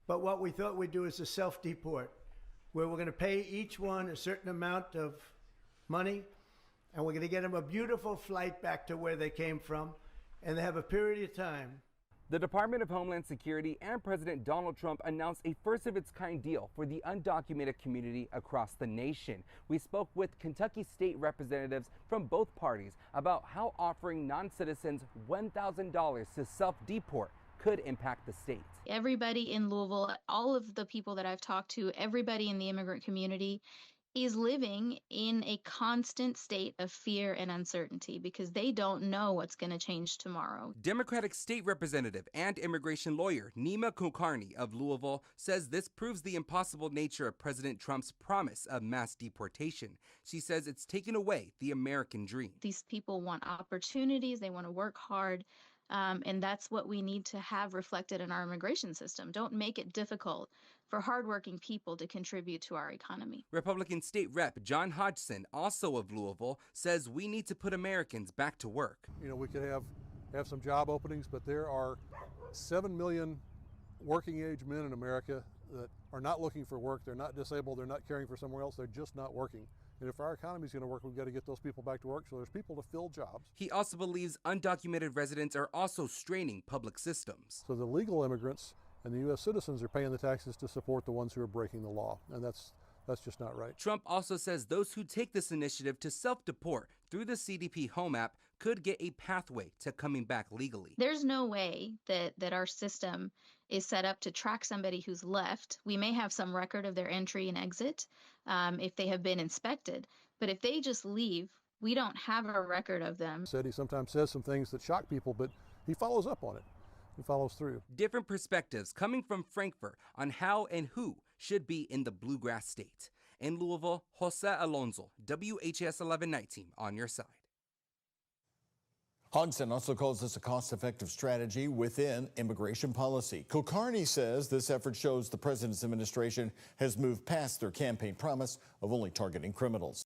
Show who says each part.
Speaker 1: But what we thought we'd do is a self-deport, where we're going to pay each one a certain amount of money, and we're going to get them a beautiful flight back to where they came from, and they have a period of time.
Speaker 2: The Department of Homeland Security and President Donald Trump announced a first-of-its-kind deal for the undocumented community across the nation. We spoke with Kentucky state representatives from both parties about how offering non-citizens $1,000 to self-deport could impact the state.
Speaker 3: Everybody in Louisville, all of the people that I've talked to, everybody in the immigrant community is living in a constant state of fear and uncertainty because they don't know what's going to change tomorrow.
Speaker 2: Democratic state representative and immigration lawyer Nima Kulkarni of Louisville says this proves the impossible nature of President Trump's promise of mass deportation. She says it's taken away the American dream.
Speaker 3: These people want opportunities, they want to work hard. And that's what we need to have reflected in our immigration system. Don't make it difficult for hardworking people to contribute to our economy.
Speaker 2: Republican State Rep John Hodgson, also of Louisville, says we need to put Americans back to work.
Speaker 4: You know, we could have some job openings, but there are 7 million working age men in America that are not looking for work. They're not disabled. They're not caring for somewhere else. They're just not working. And if our economy is going to work, we've got to get those people back to work so there's people to fill jobs.
Speaker 2: He also believes undocumented residents are also straining public systems.
Speaker 4: So the legal immigrants and the U.S. citizens are paying the taxes to support the ones who are breaking the law. And that's just not right.
Speaker 2: Trump also says those who take this initiative to self-deport through the CDP Home app could get a pathway to coming back legally.
Speaker 3: There's no way that our system is set up to track somebody who's left. We may have some record of their entry and exit if they have been inspected. But if they just leave, we don't have a record of them.
Speaker 4: He sometimes says some things that shock people, but he follows up on it. He follows through.
Speaker 2: Different perspectives coming from Frankfurt on how and who should be in the bluegrass state. In Louisville, Jose Alonso, WHS 1119 on your side.
Speaker 5: Hodgson also calls this a cost-effective strategy within immigration policy. Kulkarni says this effort shows the president's administration has moved past their campaign promise of only targeting criminals.